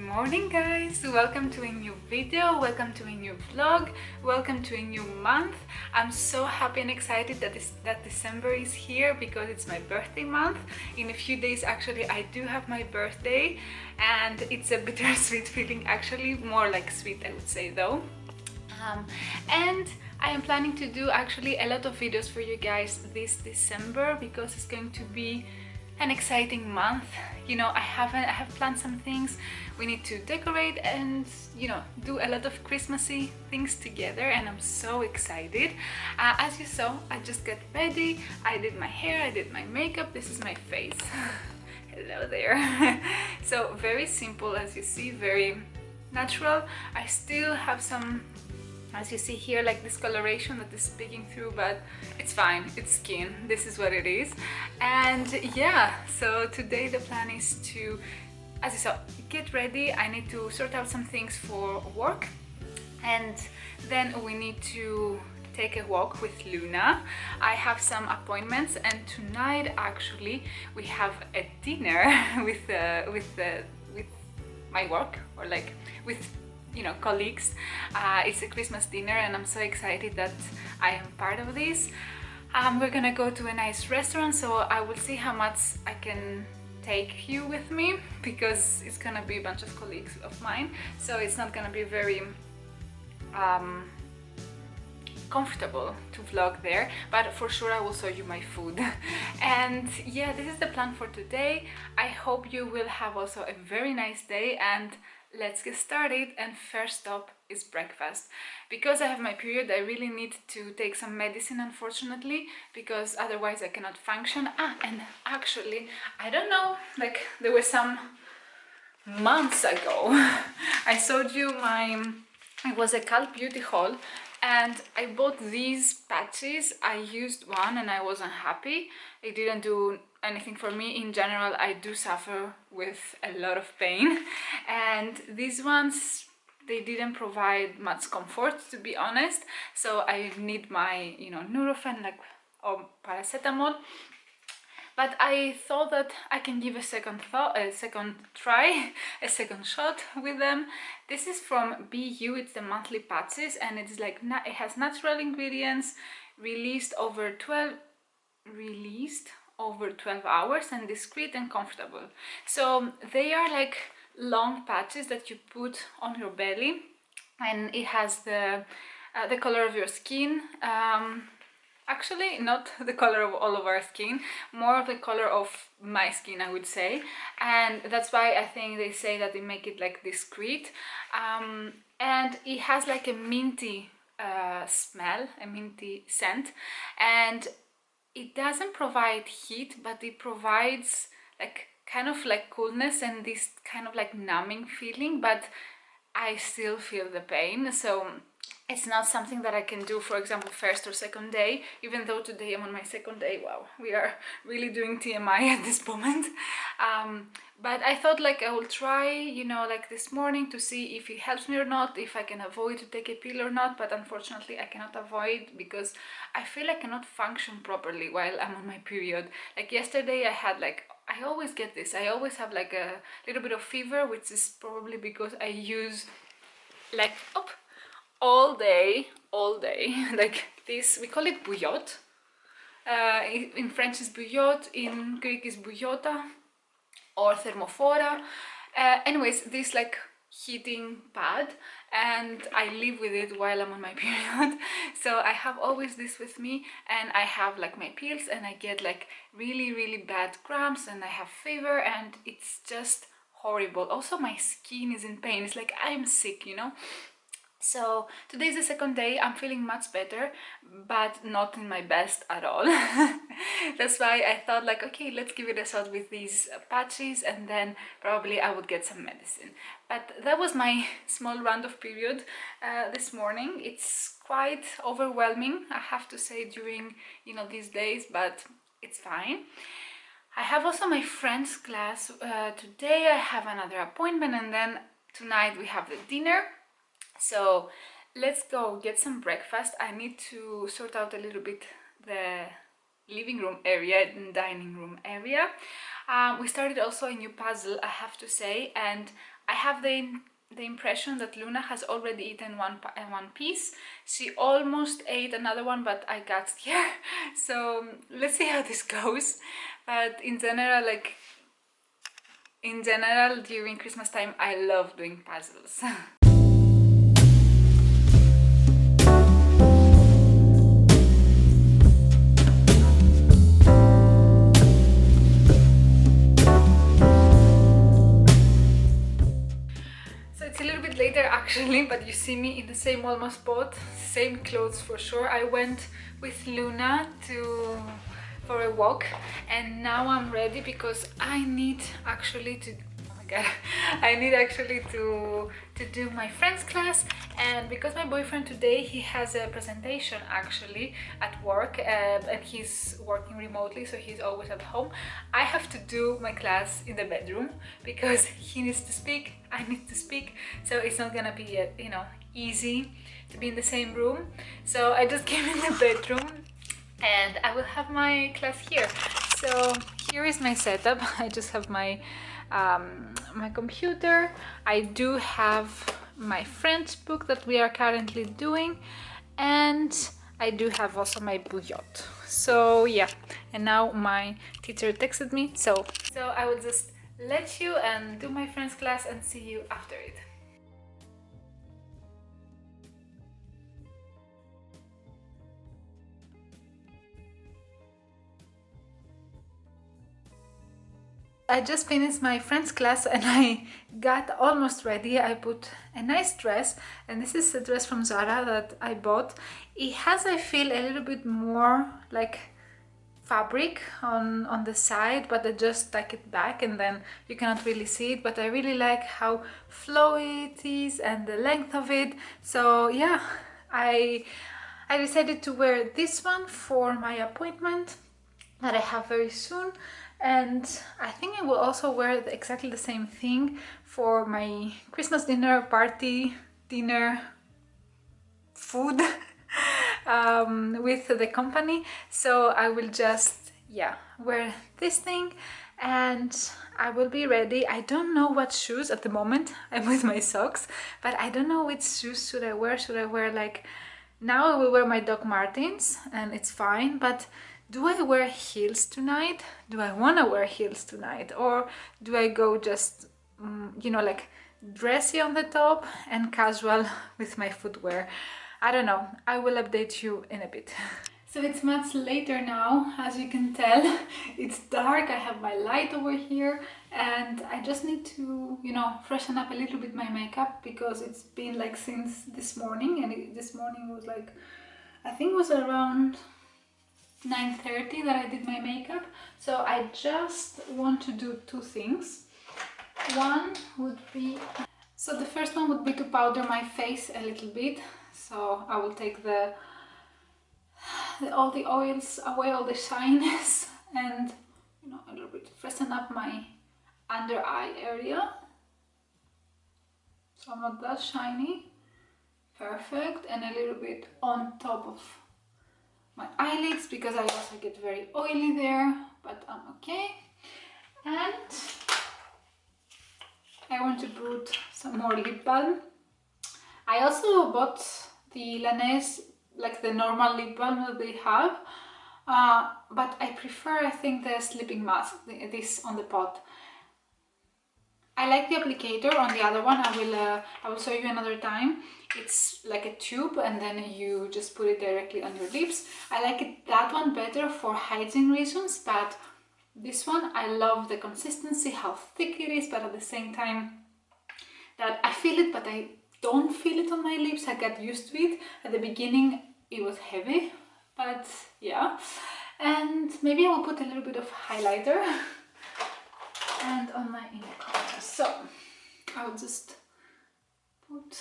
morning guys, welcome to a new video, welcome to a new vlog, welcome to a new month. I'm so happy and excited that December is here because it's my birthday month. In a few days actually I do have my birthday and it's a bittersweet feeling, actually more like sweet I would say though. And I am planning to do actually a lot of videos for you guys this December because it's going to be an exciting month. You know, I have planned some things. We need to decorate and, you know, do a lot of Christmassy things together, and I'm so excited. As you saw, I just got ready. I did my hair, I did my makeup. This is my face. Hello there. So very simple, as you see, very natural. I still have some, as you see here, like discoloration that is peeking through, but it's fine, it's skin, this is what it is. And yeah, so today the plan is to, as you saw, get ready. I need to sort out some things for work, and then we need to take a walk with Luna. I have some appointments, and tonight actually we have a dinner with my work, or like with, you know, colleagues. It's a Christmas dinner and I'm so excited that I am part of this. We're gonna go to a nice restaurant, so I will see how much I can take you with me, because it's gonna be a bunch of colleagues of mine, so it's not gonna be very comfortable to vlog there, but for sure I will show you my food. And yeah, this is the plan for today. I hope you will have also a very nice day, and let's get started. And first stop is breakfast. Because I have my period, I really need to take some medicine, unfortunately, because otherwise I cannot function. And actually, I don't know, like there were some months ago I showed you it was a Cult Beauty haul, and I bought these patches. I used one and I wasn't happy. It didn't do anything for me. In general, I do suffer with a lot of pain, and these ones, they didn't provide much comfort, to be honest. So I need my, you know, Nurofen, like, or paracetamol. But I thought that I can give a second try, a second shot with them. This is from BU, it's the monthly patches, and it's like, it has natural ingredients, released over 12 hours, and discreet and comfortable. So they are like long patches that you put on your belly, and it has the color of your skin. Actually, not the color of all of our skin, more of the color of my skin, I would say. And that's why I think they say that they make it like discreet. And it has like a minty smell, a minty scent. And it doesn't provide heat, but it provides like kind of like coolness and this kind of like numbing feeling, but I still feel the pain. So it's not something that I can do, for example, first or second day, even though today I'm on my second day. Wow, we are really doing TMI at this moment. But I thought like I will try, you know, like this morning to see if it helps me or not, if I can avoid to take a pill or not. But unfortunately I cannot avoid, because I feel I cannot function properly while I'm on my period. Like yesterday I had like, I always get this, I always have like a little bit of fever, which is probably because I use like, all day, like this, we call it bouillotte. In French is bouillotte, in Greek is bouillotta or thermophora. Anyways, this like heating pad, and I live with it while I'm on my period. So I have always this with me, and I have like my pills, and I get like really bad cramps, and I have fever, and it's just horrible. Also my skin is in pain, it's like I'm sick, you know. So today is the second day. I'm feeling much better, but not in my best at all. That's why I thought like, okay, let's give it a shot with these patches, and then probably I would get some medicine. But that was my small round of period this morning. It's quite overwhelming, I have to say, during, you know, these days, but it's fine. I have also my friend's class today. I have another appointment, and then tonight we have the dinner. So let's go get some breakfast. I need to sort out a little bit the living room area and dining room area. We started also a new puzzle, I have to say, and I have the impression that Luna has already eaten one piece. She almost ate another one, but I got scared. So let's see how this goes. But in general, during Christmas time, I love doing puzzles. It's a little bit later actually, but you see me in the same almost spot, same clothes for sure. I went with Luna for a walk, and now I'm ready because I need actually to, oh my god, I need actually to do my French class. And because my boyfriend today, he has a presentation actually at work, and he's working remotely, so he's always at home, I have to do my class in the bedroom because he needs to speak, I need to speak, so it's not gonna be easy to be in the same room. So I just came in the bedroom and I will have my class here. So here is my setup. I just have my my computer. I do have my French book that we are currently doing, and I do have also my bouillotte. So yeah, and now my teacher texted me, so I will just let you and do my French class and see you after it. I just finished my French class and I got almost ready. I put a nice dress, and this is a dress from Zara that I bought. It has, I feel, a little bit more like fabric on the side, but I just tuck it back and then you cannot really see it, but I really like how flowy it is and the length of it. So yeah, I decided to wear this one for my appointment that I have very soon, and I think I will also wear exactly the same thing for my Christmas dinner food with the company. So I will just wear this thing and I will be ready. I don't know what shoes at the moment. I'm with my socks, but I don't know which shoes should I wear. Should I wear, like, now I will wear my Doc Martens and it's fine, but do I wear heels tonight? Do I want to wear heels tonight? Or do I go just, like dressy on the top and casual with my footwear? I don't know. I will update you in a bit. So it's much later now, as you can tell. It's dark, I have my light over here, and I just need to, freshen up a little bit my makeup because it's been like since this morning, and this morning was like, I think it was around 9:30 that I did my makeup. So I just want to do two things. One would be, so the first one would be to powder my face a little bit. So I will take all the oils away, all the shyness, and a little bit freshen up my under eye area, so I'm not that shiny. Perfect. And a little bit on top of my eyelids because I also get very oily there, but I'm okay. And I want to put some more lip balm. I also bought the Laneige, like the normal lip balm that they have, but I prefer, I think, the sleeping mask, this on the pot. I like the applicator on the other one. I will show you another time. It's like a tube and then you just put it directly on your lips. I like that one better for hygiene reasons, but this one, I love the consistency, how thick it is, but at the same time that I feel it, but I don't feel it on my lips. I got used to it. At the beginning it was heavy, but yeah. And maybe I will put a little bit of highlighter and on my inner corner. So I'll just put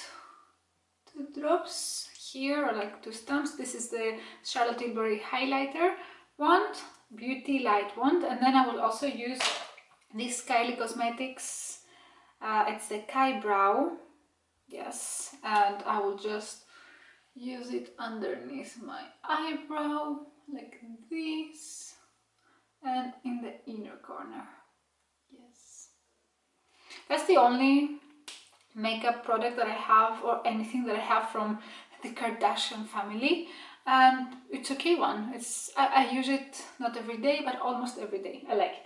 2 drops here, or like 2 stamps. This is the Charlotte Tilbury highlighter wand, Beauty Light wand, and then I will also use this Kylie Cosmetics. It's the Kai Brow, yes, and I will just use it underneath my eyebrow like this, and in the inner corner. Yes, that's the only makeup product that I have or anything that I have from the Kardashian family, and it's okay one. I use it not every day, but almost every day. I like it.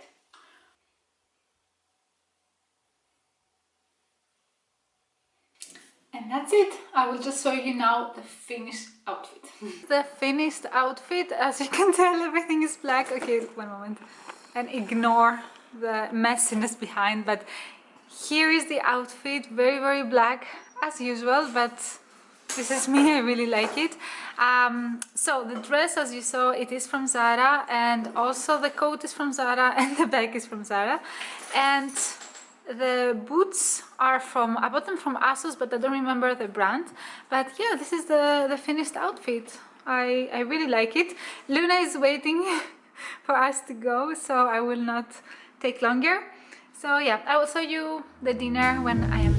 And that's it. I will just show you now the finished outfit. The finished outfit, as you can tell, everything is black. Okay, one moment. And ignore the messiness behind, but here is the outfit, very, very black as usual, but this is me, I really like it. So the dress, as you saw, it is from Zara, and also the coat is from Zara and the bag is from Zara. And the boots are from, I bought them from ASOS, but I don't remember the brand. But yeah, this is the finished outfit. I really like it. Luna is waiting for us to go, so I will not take longer. So yeah, I will show you the dinner when I am